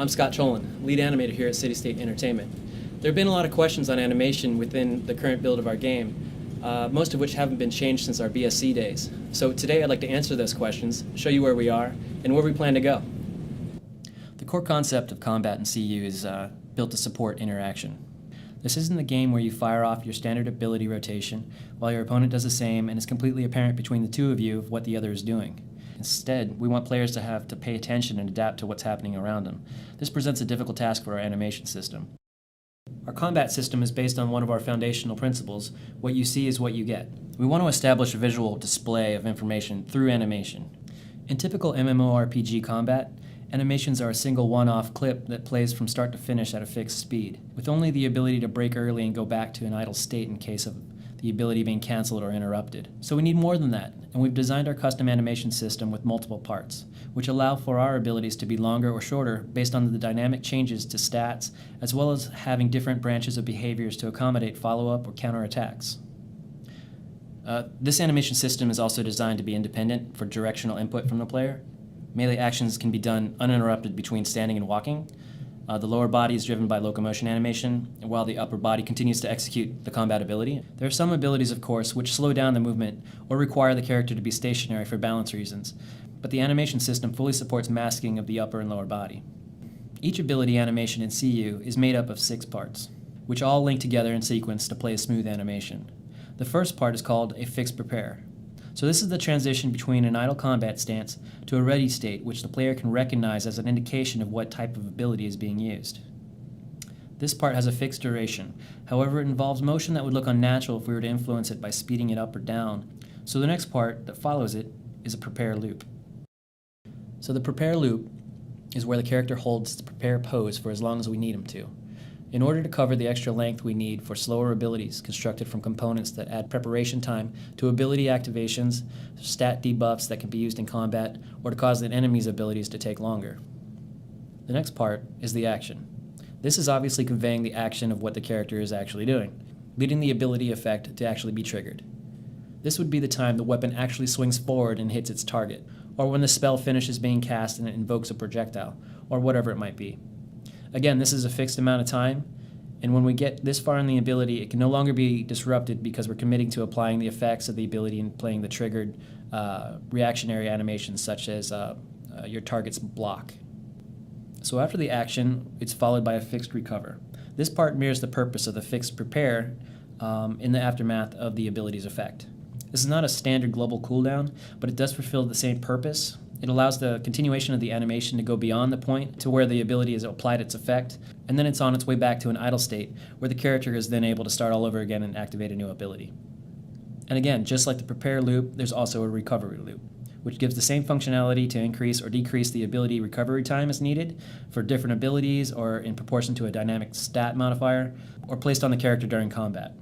I'm Scott Cholin, lead animator here at City State Entertainment. There have been a lot of questions on animation within the current build of our game, most of which haven't been changed since our BSC days. So today I'd like to answer those questions, show you where we are, and where we plan to go. The core concept of combat in CU is built to support interaction. This isn't the game where you fire off your standard ability rotation while your opponent does the same and it's completely apparent between the two of you of what the other is doing. Instead, we want players to have to pay attention and adapt to what's happening around them. This presents a difficult task for our animation system. Our combat system is based on one of our foundational principles: what you see is what you get. We want to establish a visual display of information through animation. In typical MMORPG combat, animations are a single one-off clip that plays from start to finish at a fixed speed, with only the ability to break early and go back to an idle state in case of the ability being cancelled or interrupted. So we need more than that, and we've designed our custom animation system with multiple parts, which allow for our abilities to be longer or shorter based on the dynamic changes to stats, as well as having different branches of behaviors to accommodate follow-up or counterattacks. This animation system is also designed to be independent for directional input from the player. Melee actions can be done uninterrupted between standing and walking. The lower body is driven by locomotion animation, while the upper body continues to execute the combat ability. There are some abilities, of course, which slow down the movement or require the character to be stationary for balance reasons, but the animation system fully supports masking of the upper and lower body. Each ability animation in CU is made up of 6 parts, which all link together in sequence to play a smooth animation. The first part is called a fixed prepare. So this is the transition between an idle combat stance to a ready state, which the player can recognize as an indication of what type of ability is being used. This part has a fixed duration. However, it involves motion that would look unnatural if we were to influence it by speeding it up or down. So the next part that follows it is a prepare loop. So the prepare loop is where the character holds the prepare pose for as long as we need him to, in order to cover the extra length we need for slower abilities constructed from components that add preparation time to ability activations, stat debuffs that can be used in combat, or to cause an enemy's abilities to take longer. The next part is the action. This is obviously conveying the action of what the character is actually doing, leading the ability effect to actually be triggered. This would be the time the weapon actually swings forward and hits its target, or when the spell finishes being cast and it invokes a projectile, or whatever it might be. Again, this is a fixed amount of time, and when we get this far in the ability, it can no longer be disrupted because we're committing to applying the effects of the ability and playing the triggered reactionary animations such as your target's block. So after the action, it's followed by a fixed recover. This part mirrors the purpose of the fixed prepare in the aftermath of the ability's effect. This is not a standard global cooldown, but it does fulfill the same purpose. It allows the continuation of the animation to go beyond the point to where the ability has applied its effect, and then it's on its way back to an idle state, where the character is then able to start all over again and activate a new ability. And again, just like the prepare loop, there's also a recovery loop, which gives the same functionality to increase or decrease the ability recovery time as needed for different abilities or in proportion to a dynamic stat modifier, or placed on the character during combat.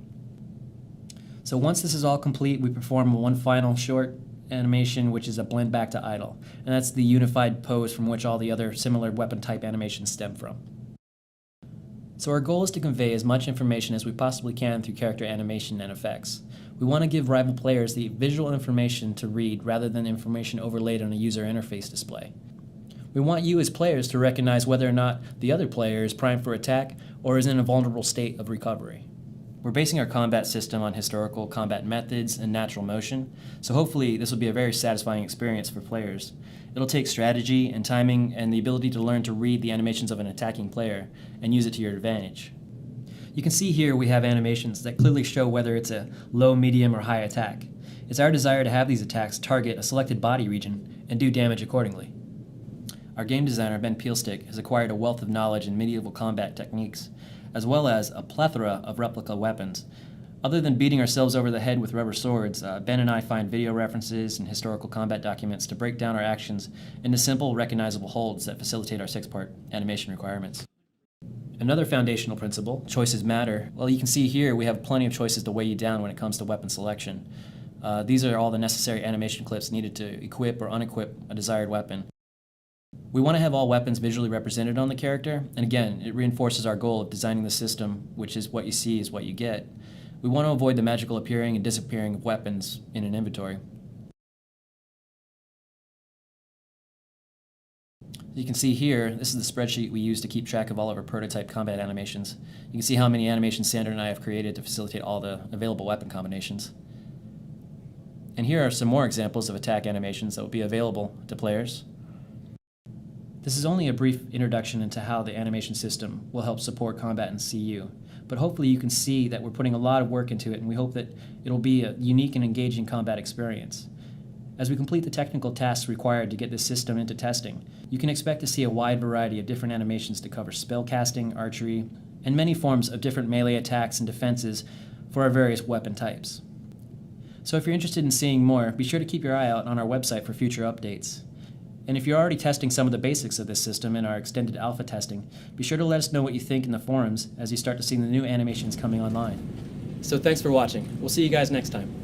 So once this is all complete, we perform one final short animation, which is a blend back to idle, and that's the unified pose from which all the other similar weapon type animations stem from. So our goal is to convey as much information as we possibly can through character animation and effects. We want to give rival players the visual information to read rather than information overlaid on a user interface display. We want you as players to recognize whether or not the other player is primed for attack or is in a vulnerable state of recovery. We're basing our combat system on historical combat methods and natural motion, so hopefully this will be a very satisfying experience for players. It'll take strategy and timing and the ability to learn to read the animations of an attacking player and use it to your advantage. You can see here we have animations that clearly show whether it's a low, medium, or high attack. It's our desire to have these attacks target a selected body region and do damage accordingly. Our game designer, Ben Peelstick, has acquired a wealth of knowledge in medieval combat techniques, as well as a plethora of replica weapons. Other than beating ourselves over the head with rubber swords, Ben and I find video references and historical combat documents to break down our actions into simple, recognizable holds that facilitate our 6-part animation requirements. Another foundational principle, choices matter. Well, you can see here we have plenty of choices to weigh you down when it comes to weapon selection. These are all the necessary animation clips needed to equip or unequip a desired weapon. We want to have all weapons visually represented on the character, and again, it reinforces our goal of designing the system, which is what you see is what you get. We want to avoid the magical appearing and disappearing of weapons in an inventory. You can see here, this is the spreadsheet we use to keep track of all of our prototype combat animations. You can see how many animations Sandra and I have created to facilitate all the available weapon combinations. And here are some more examples of attack animations that will be available to players. This is only a brief introduction into how the animation system will help support combat in CU, but hopefully you can see that we're putting a lot of work into it, and we hope that it'll be a unique and engaging combat experience. As we complete the technical tasks required to get this system into testing, you can expect to see a wide variety of different animations to cover spellcasting, archery, and many forms of different melee attacks and defenses for our various weapon types. So if you're interested in seeing more, be sure to keep your eye out on our website for future updates. And if you're already testing some of the basics of this system in our extended alpha testing, be sure to let us know what you think in the forums as you start to see the new animations coming online. So thanks for watching. We'll see you guys next time.